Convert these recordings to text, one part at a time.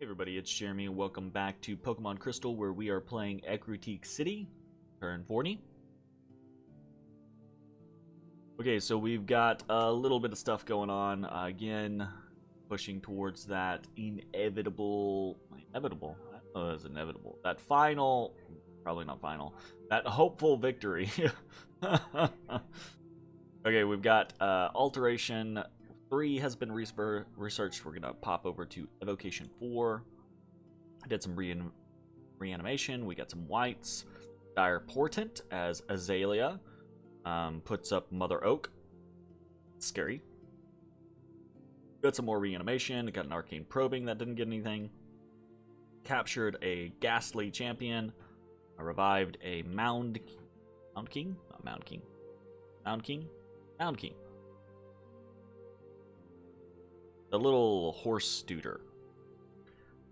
Hey everybody, it's Jeremy and welcome back to Pokemon Crystal, where we are playing Ecruteak City, turn 40. Okay, so we've got a little bit of stuff going on, again, pushing towards that inevitable, I don't know if it's inevitable, that final, probably not final, that hopeful victory. Okay, we've got Alteration 3 has been researched. We're gonna pop over to Evocation 4. I did some reanimation. We got some whites. Dire Portent as Azalea. Puts up Mother Oak. Scary. Got some more reanimation. Got an Arcane Probing that didn't get anything. Captured a Ghastly Champion. I revived a Mound King? Not Mound King. Mound King? Mound King. The little horse duder.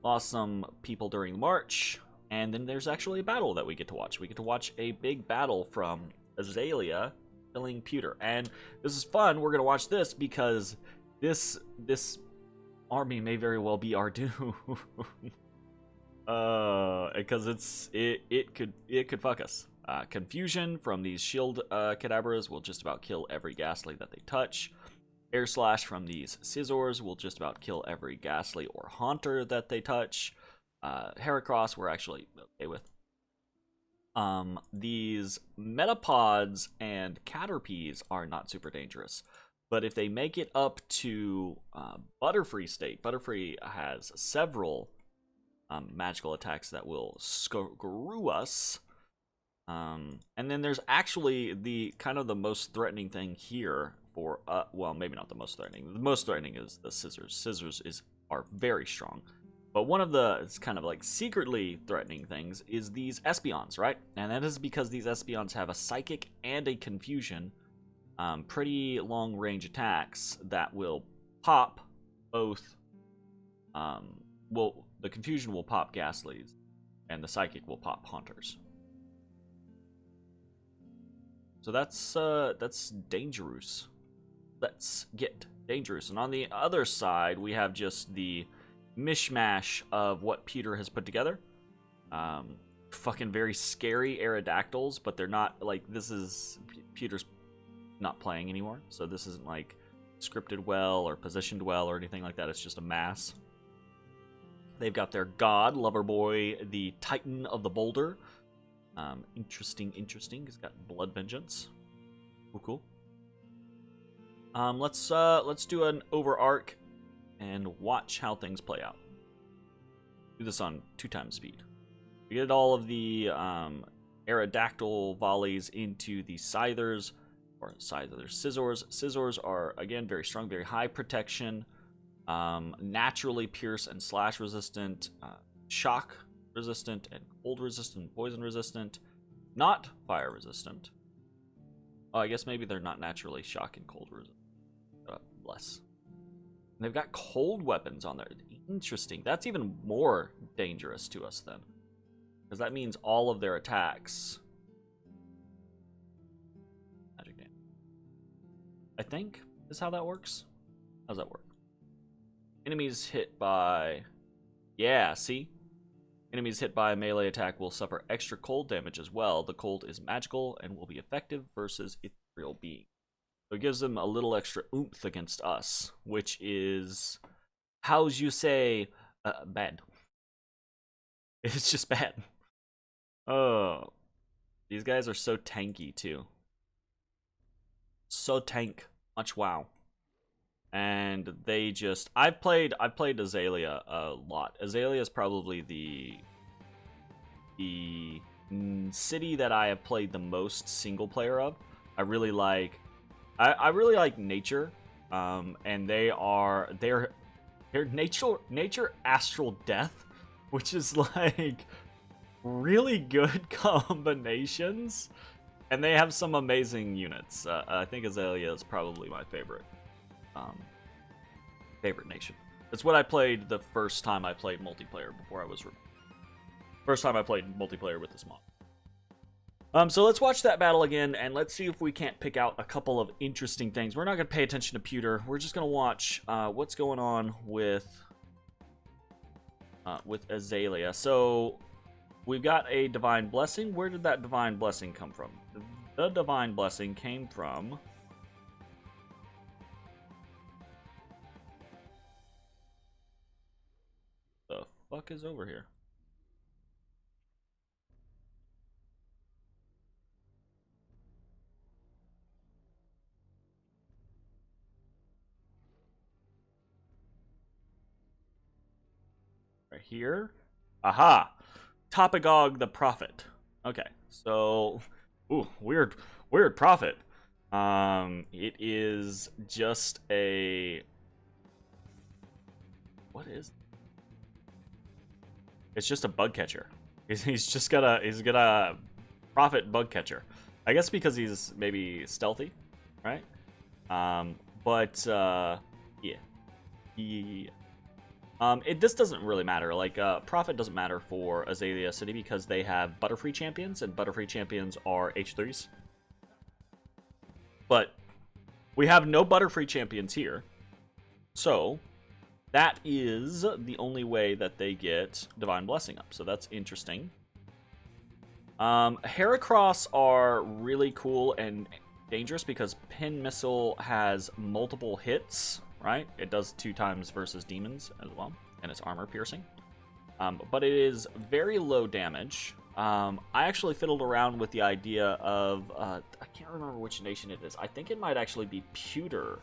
Lost some people during the march, and then there's actually a battle that we get to watch. We get to watch a big battle from Azalea killing Pewter, and this is fun. We're gonna watch this because this army may very well be our doom. Because it could fuck us. Confusion from these shield Kadabras will just about kill every Ghastly that they touch. Air Slash from these Scizors will just about kill every Ghastly or Haunter that they touch. Heracross we're actually okay with. These Metapods and Caterpies are not super dangerous. But if they make it up to Butterfree state, Butterfree has several magical attacks that will screw us. And then there's actually the kind of the most threatening thing here for well, maybe not the most threatening. The most threatening is the Scizors. Scizors are very strong. But one of the it's kind of like secretly threatening things is these Espeons, right? And that is because these Espeons have a Psychic and a Confusion, pretty long range attacks that will pop both. Well, the Confusion will pop Ghastlies, and the Psychic will pop Haunters. So that's dangerous. Let's get dangerous. And on the other side, we have just the mishmash of what Peter has put together. Fucking very scary Aerodactyls, but they're not like Peter's not playing anymore, so this isn't like scripted well or positioned well or anything like that. It's just a mass. They've got their god, Loverboy, the Titan of the Boulder. Interesting. He's got Blood Vengeance. Cool. Let's do an over arc and watch how things play out. Do this on 2x speed. We get all of the Aerodactyl volleys into the Scizors. Scizors. Scizors are again very strong, very high protection, naturally pierce and slash resistant, shock resistant and cold resistant, poison resistant, not fire resistant. Oh, I guess maybe they're not naturally shock and cold resistant. Less. And they've got cold weapons on there. Interesting. That's even more dangerous to us then, because that means all of their attacks. Magic damage, I think, is how that works. How's that work? Enemies hit by, yeah, see. Enemies hit by a melee attack will suffer extra cold damage as well. The cold is magical and will be effective versus ethereal being. So it gives them a little extra oomph against us, which is, how's you say, bad. It's just bad. Oh, these guys are so tanky too. So tank, much wow. And they just, I've played Azalea a lot. Azalea is probably the city that I have played the most single player of. I really like nature, and they're nature astral death, which is like really good combinations, and they have some amazing units. I think Azalea is probably my favorite nation. It's what I played the first time I played multiplayer before I was first time I played multiplayer with this mod. So let's watch that battle again, and let's see if we can't pick out a couple of interesting things. We're not going to pay attention to Pewter. We're just going to watch what's going on with with Azalea. So we've got a Divine Blessing. Where did that Divine Blessing come from? The Divine Blessing came from... The fuck is over here? Right here. Aha! Topagog the Prophet. Okay, so... Ooh, weird prophet. It is just a... What is... It's just a bug catcher. He's got a prophet bug catcher. I guess because he's maybe stealthy, right? Yeah. This doesn't really matter. Like, Profit doesn't matter for Azalea City because they have Butterfree champions, and Butterfree champions are H3s. But we have no Butterfree champions here. So, that is the only way that they get Divine Blessing up. So that's interesting. Heracross are really cool and dangerous because Pin Missile has multiple hits. Right? It does 2 times versus demons as well, and it's armor piercing. But it is very low damage. I actually fiddled around with the idea of, I can't remember which nation it is. I think it might actually be Pewter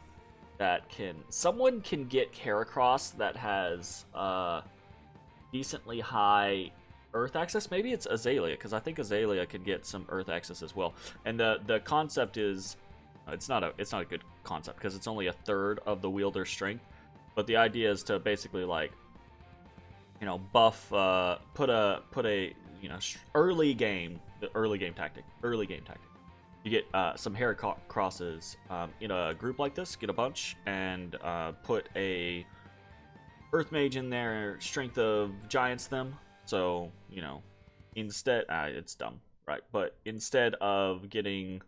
that can, someone can get Heracross that has decently high Earth access. Maybe it's Azalea, because I think Azalea could get some Earth access as well. And the concept is, it's not a good concept because it's only a third of the wielder's strength, but the idea is to basically, like, you know, buff, put a you know, early game tactic. You get some Heracrosses in a group like this, get a bunch, and put a Earth Mage in there, strength of giants them. So, you know, instead, it's dumb, right? But instead of getting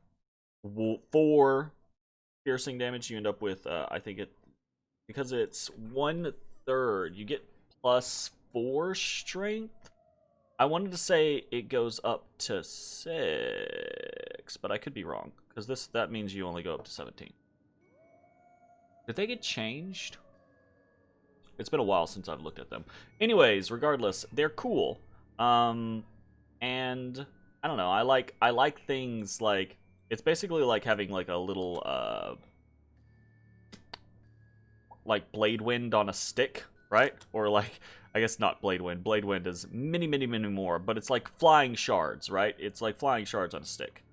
4 piercing damage, you end up with I think because it's 1/3, you get +4 strength. I wanted to say it goes up to 6, but I could be wrong because that means you only go up to 17. Did they get changed? It's been a while since I've looked at them. Anyways, regardless, they're cool. And I don't know, I like things like, it's basically like having like a little like Blade Wind on a stick, right? Or like, I guess not Blade Wind. Blade Wind is many more, but it's like flying shards, right? It's like flying shards on a stick,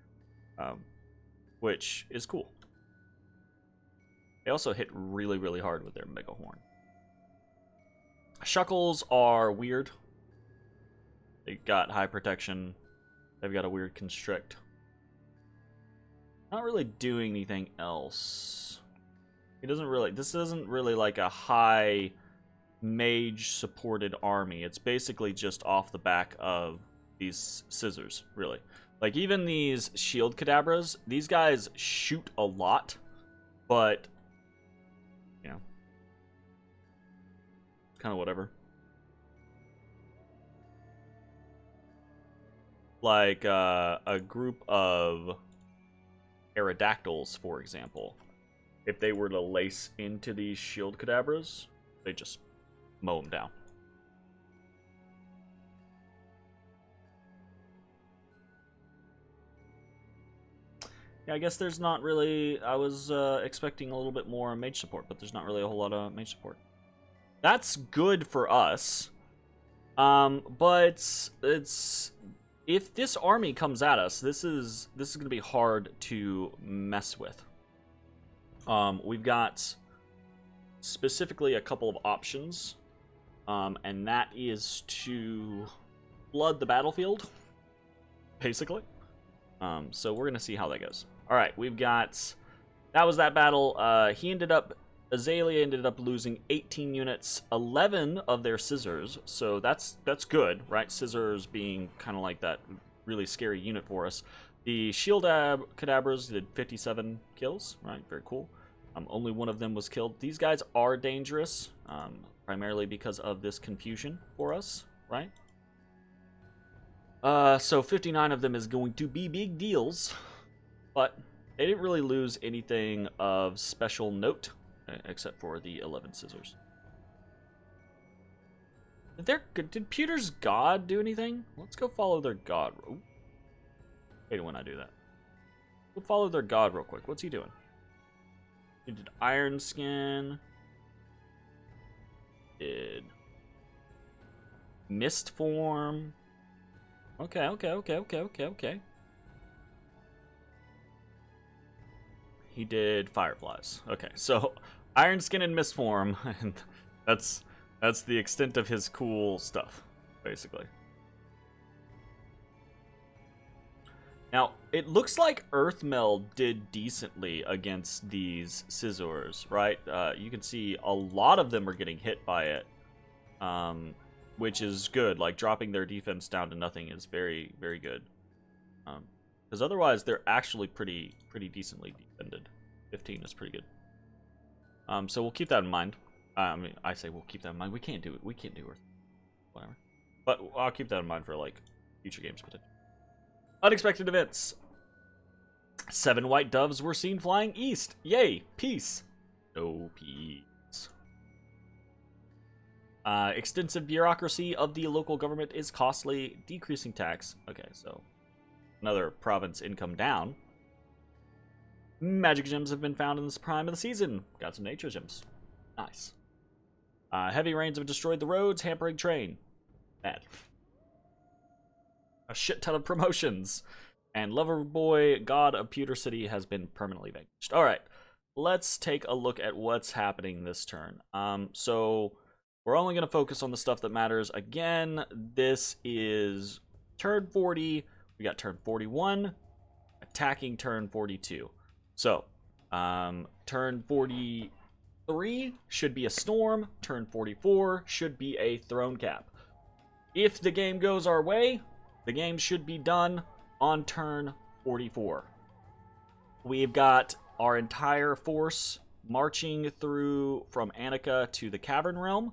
which is cool. They also hit really hard with their Mega Horn. Shuckles are weird. They got high protection. They've got a weird constrict. Not really doing anything else. This isn't really like a high mage supported army. It's basically just off the back of these scissors, really. Like, even these shield Kadabras, these guys shoot a lot, but, you know, kind of whatever. Like, a group of Aerodactyls, for example, if they were to lace into these shield Kadabras, they just mow them down. Yeah, I guess there's not really... I was expecting a little bit more mage support, but there's not really a whole lot of mage support. That's good for us. But it's... If this army comes at us, this is going to be hard to mess with. We've got specifically a couple of options, and that is to flood the battlefield, basically. So we're going to see how that goes. All right, we've got... That was that battle. Azalea ended up losing 18 units, 11 of their scissors, so that's good, right? Scissors being kind of like that really scary unit for us. The shield Kadabras did 57 kills, right? Very cool. Only one of them was killed. These guys are dangerous. primarily because of this confusion for us, right? So 59 of them is going to be big deals, but they didn't really lose anything of special note, except for the 11 scissors. Did Pewter's god do anything? Let's go follow their god. Ooh. Hate it when I do that. We'll follow their god real quick. What's he doing? He did Iron Skin. Did Mist Form. Okay. He did Fireflies. Okay, so Iron Skin and Mist Form, and that's the extent of his cool stuff, basically. Now, it looks like Earthmeld did decently against these scissors, right? You can see a lot of them are getting hit by it, which is good. Like, dropping their defense down to nothing is very, very good. Because otherwise, they're actually pretty decently defended. 15 is pretty good. So we'll keep that in mind. I mean, I say we'll keep that in mind. We can't do it. We can't do Earth. Whatever. But I'll keep that in mind for, like, future games potentially. Unexpected events. 7 white doves were seen flying east. Yay, peace. No peace. Extensive bureaucracy of the local government is costly. Decreasing tax. Okay, so another province income down. Magic gems have been found in this prime of the season. Got some nature gems. Nice. Heavy rains have destroyed the roads, hampering train. Bad. A shit ton of promotions. And Loverboy, god of Pewter City, has been permanently vanquished. Alright, let's take a look at what's happening this turn. So we're only going to focus on the stuff that matters. Again, this is turn 40. We got turn 41, attacking turn 42. So, turn 43 should be a storm. Turn 44 should be a throne cap. If the game goes our way, the game should be done on turn 44. We've got our entire force marching through from Annika to the Cavern Realm.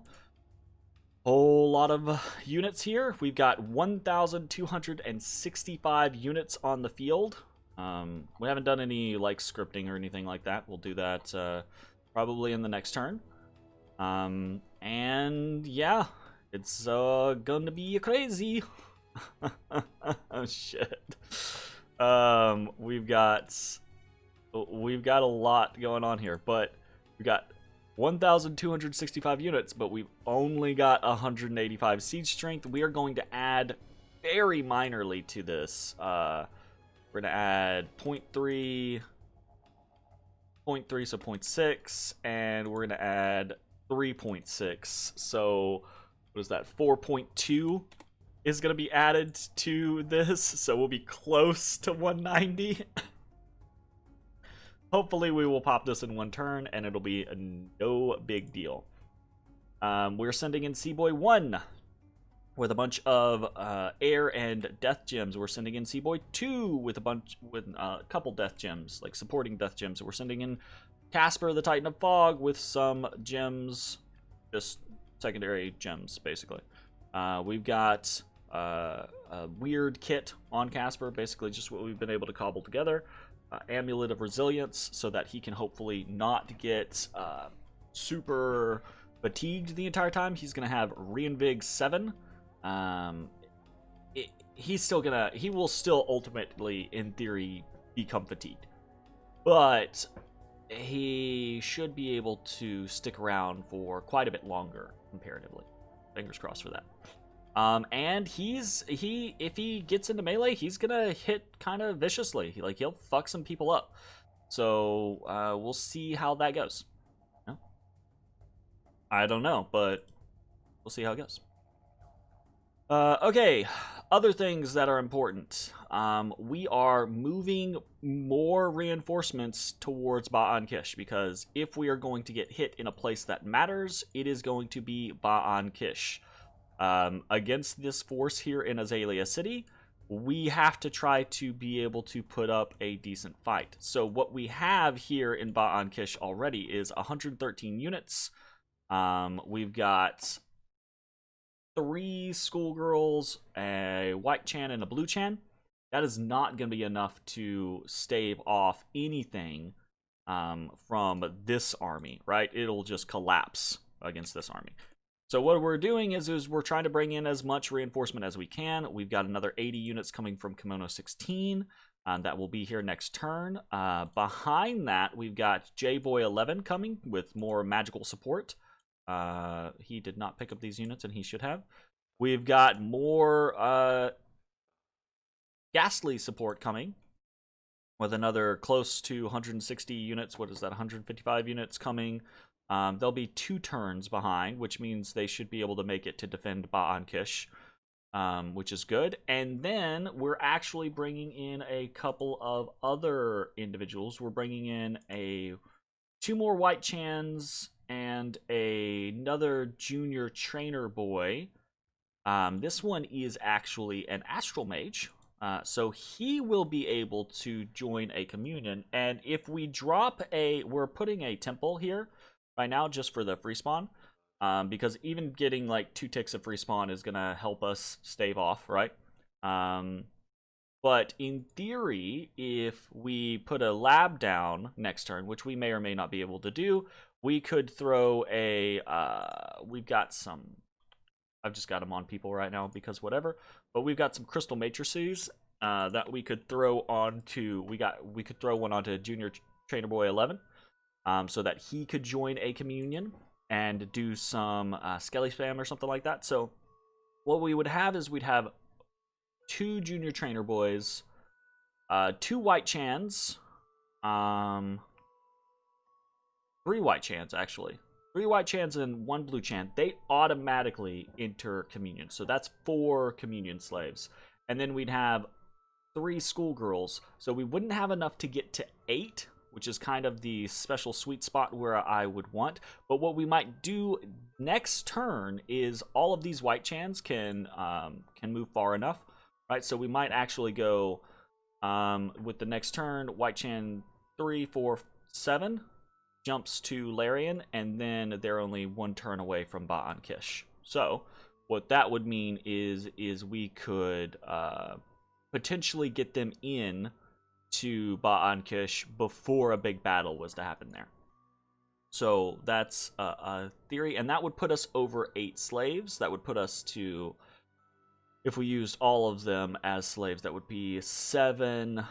Whole lot of units here. We've got 1,265 units on the field. We haven't done any like scripting or anything like that. We'll do that probably in the next turn. And yeah, it's gonna be crazy. Oh shit. We've got a lot going on here, but we got 1,265 units, but we've only got 185 siege strength. We are going to add very minorly to this. We're going to add 0.3, so 0.6, and we're going to add 3.6. So what is that? 4.2 is going to be added to this, so we'll be close to 190. Hopefully we will pop this in one turn, and it'll be no big deal. We're sending in Seaboy 1 with a bunch of air and death gems. We're sending in Seaboy 2 with a couple death gems, like supporting death gems. We're sending in Casper, the Titan of Fog, with some gems, just secondary gems, basically. We've got a weird kit on Casper, basically just what we've been able to cobble together. Amulet of Resilience, so that he can hopefully not get super fatigued the entire time. He's gonna have Reinvig 7. He will still ultimately, in theory, become fatigued, but he should be able to stick around for quite a bit longer comparatively. Fingers crossed for that. And if he gets into melee, he's gonna hit kind of viciously. He'll fuck some people up. So we'll see how that goes. No? I don't know, but we'll see how it goes. Okay, other things that are important. We are moving more reinforcements towards Ba'an Kish, because if we are going to get hit in a place that matters, it is going to be Ba'an Kish. Against this force here in Azalea City, we have to try to be able to put up a decent fight. So what we have here in Ba'an Kish already is 113 units. We've got 3 schoolgirls, a white Chan, and a blue Chan. That is not going to be enough to stave off anything from this army, right? It'll just collapse against this army. So what we're doing is we're trying to bring in as much reinforcement as we can. We've got another 80 units coming from Kimono 16. That will be here next turn. Behind that, we've got J-Boy 11 coming with more magical support. He did not pick up these units, and he should have. We've got more Ghastly support coming with another close to 160 units. What is that? 155 units coming. They'll be 2 turns behind, which means they should be able to make it to defend Ba'an Kish, which is good. And then we're actually bringing in a couple of other individuals. We're bringing in 2 more White Chans and another junior trainer boy. This one is actually an Astral Mage. So he will be able to join a communion. And if we drop we're putting a temple here right now just for the free spawn. Because even getting like 2 ticks of free spawn is going to help us stave off, right? But in theory, if we put a lab down next turn, which we may or may not be able to do, we could throw we've got some, I've just got them on people right now because whatever, but we've got some crystal matrices that we could throw onto, we could throw one onto Junior Trainer Boy 11 so that he could join a communion and do some skelly spam or something like that. So what we would have is we'd have 2 junior trainer boys, 2 white chans, 3 white chans actually. 3 white chans and 1 blue chan. They automatically enter communion. So that's 4 communion slaves. And then we'd have 3 schoolgirls. So we wouldn't have enough to get to 8, which is kind of the special sweet spot where I would want. But what we might do next turn is all of these white chans can move far enough, right? So we might actually go with the next turn, white chan 3, 4, 7 jumps to Larian, and then they're only 1 turn away from Ba'an Kish. So what that would mean is we could potentially get them in to Ba'an Kish before a big battle was to happen there. So that's a theory, and that would put us over 8 slaves. That would put us to, if we used all of them as slaves, that would be 7,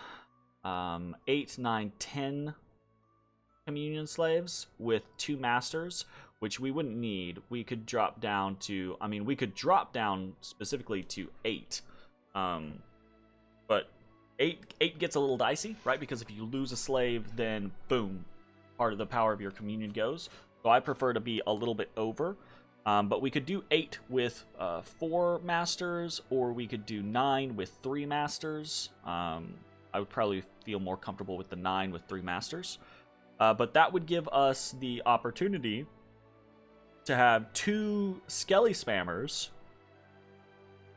8, 9, 10 communion slaves with 2 masters, which we wouldn't need. We could drop down to, I mean, we could drop down specifically to 8. But 8 gets a little dicey, right? Because if you lose a slave, then boom, part of the power of your communion goes. So I prefer to be a little bit over. But we could do 8 with 4 masters, or we could do 9 with 3 masters. I would probably feel more comfortable with the 9 with 3 masters. But that would give us the opportunity to have 2 skelly spammers,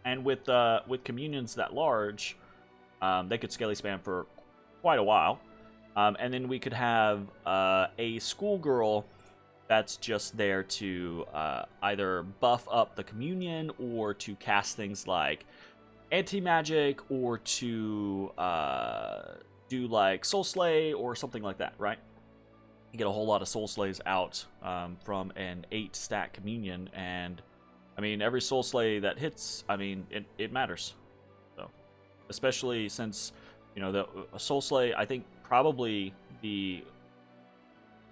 and with communions that large, they could skelly spam for quite a while. And then we could have a schoolgirl that's just there to either buff up the communion or to cast things like anti-magic or to do like Soul Slay or something like that, right? You get a whole lot of Soul Slays out from an 8-stack communion, and I mean, every Soul Slay that hits, I mean, it matters. So, especially since, you know, the Soul Slay, I think probably the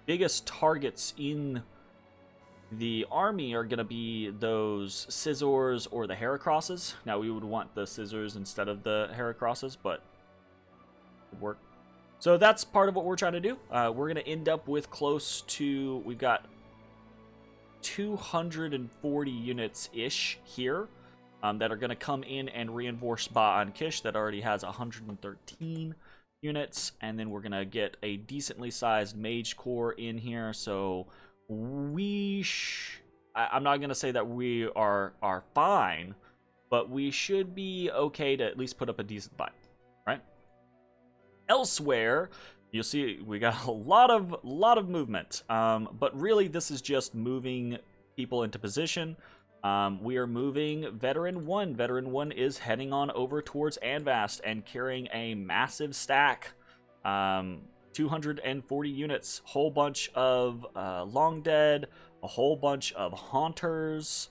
biggest targets in the army are going to be those scissors or the Heracrosses. Now, we would want the scissors instead of the Heracrosses, but it would work. So that's part of what we're trying to do. We're going to end up with close to, we've got 240 units-ish here that are going to come in and reinforce Ba'an Kish that already has 113 units. And then we're going to get a decently sized Mage Corps in here. So I'm not going to say that we are fine, but we should be okay to at least put up a decent fight, right? Elsewhere, you'll see we got a lot of movement. But really, this is just moving people into position. We are moving Veteran 1. Veteran 1 is heading on over towards Anvast and carrying a massive stack. 240 units, whole bunch of Long Dead, a whole bunch of Haunters.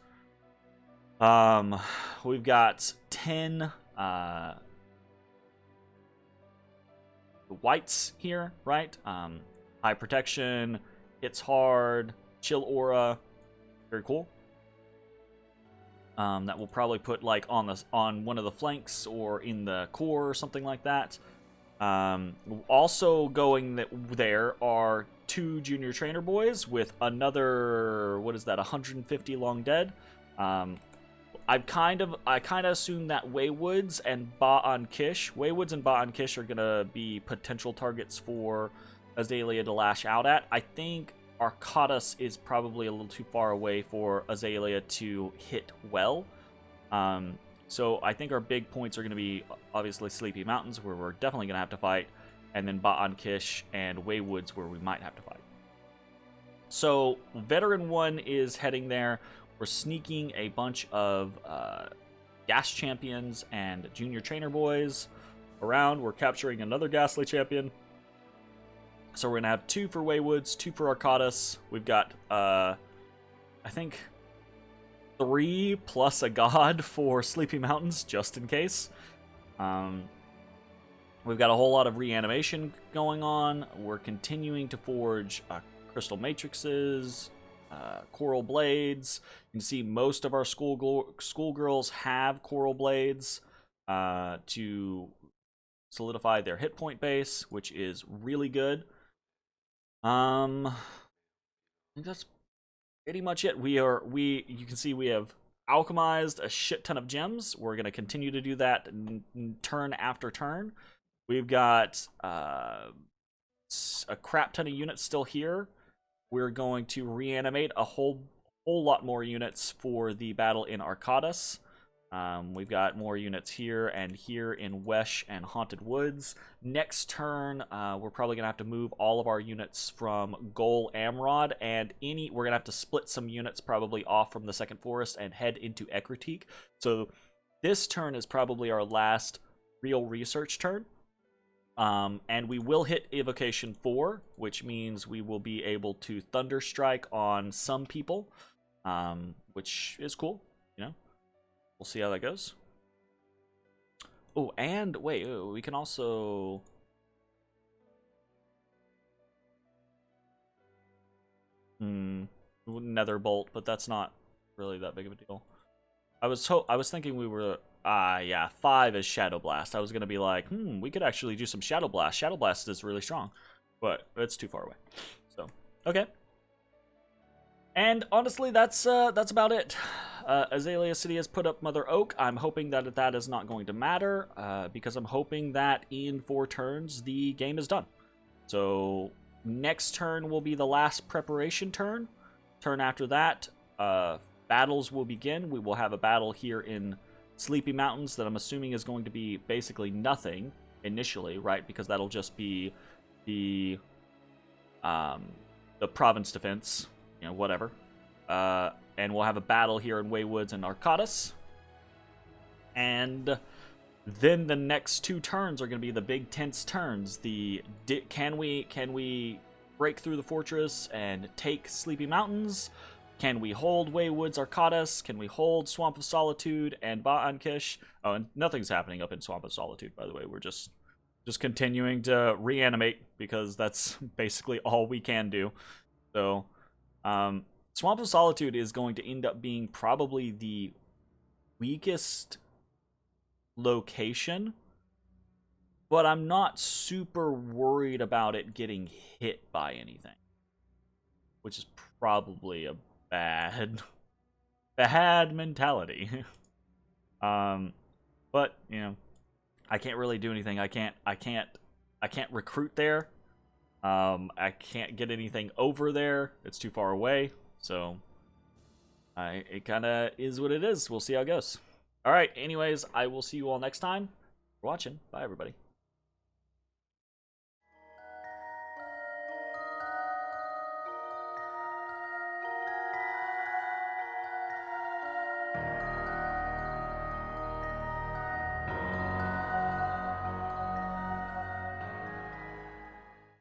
We've got 10 whites here, right? High protection, hits hard, chill aura, very cool. That will probably put like on one of the flanks or in the core or something like that. Also going there are 2 junior trainer boys with another, what is that, 150 Long Dead. I kind of assume that Waywoods and Ba'an Kish are gonna be potential targets for Azalea to lash out at. I think Arcadas is probably a little too far away for Azalea to hit well. So I think our big points are going to be obviously Sleepy Mountains, where we're definitely going to have to fight, and then Ba'an Kish and Waywoods, where we might have to fight. So Veteran 1 is heading there. We're sneaking a bunch of Gas Champions and Junior Trainer Boys around. We're capturing another Ghastly Champion. So we're going to have 2 for Waywoods, 2 for Arcadas. We've got, I think, 3 plus a god for Sleepy Mountains, just in case. We've got a whole lot of reanimation going on. We're continuing to forge Crystal Matrixes, Coral Blades. You can see most of our schoolgirls have Coral Blades to solidify their hit point base, which is really good. I think that's pretty much it. You can see we have alchemized a shit ton of gems. We're going to continue to do that turn after turn. We've got a crap ton of units still here. We're going to reanimate a whole lot more units for the battle in Arcadas. We've got more units here and here in Wesh and Haunted Woods. Next turn, we're probably going to have to move all of our units from Goal Amrod, and we're going to have to split some units probably off from the Second Forest and head into Ecruteak. So this turn is probably our last real research turn. And we will hit Evocation 4, which means we will be able to Thunderstrike on some people, which is cool, you know. We'll see how that goes. Oh, and wait, we can also... Netherbolt, but that's not really that big of a deal. I was thinking we were... yeah, 5 is Shadow Blast. I was gonna be like, we could actually do some Shadow Blast. Shadow Blast is really strong, but it's too far away. So, okay. And honestly, that's about it. Azalea City has put up Mother Oak. I'm hoping that that is not going to matter, because I'm hoping that in 4 turns, the game is done. So, next turn will be the last preparation turn. Turn after that, battles will begin. We will have a battle here in Sleepy Mountains that I'm assuming is going to be basically nothing initially, right? Because that'll just be the province defense, you know, whatever. And we'll have a battle here in Waywoods and Arcadas. And then the next 2 turns are going to be the big tense turns. Can we break through the fortress and take Sleepy Mountains? Can we hold Waywoods, Arcadas? Can we hold Swamp of Solitude and Ba'an Kish? Oh, and nothing's happening up in Swamp of Solitude, by the way. We're just continuing to reanimate because that's basically all we can do. So, Swamp of Solitude is going to end up being probably the weakest location, but I'm not super worried about it getting hit by anything, which is probably a bad mentality. But you know, I can't really do anything. I can't recruit there. I can't get anything over there. It's too far away. So it kind of is what it is. We'll see how it goes. All right. Anyways, I will see you all next time. For watching. Bye, everybody.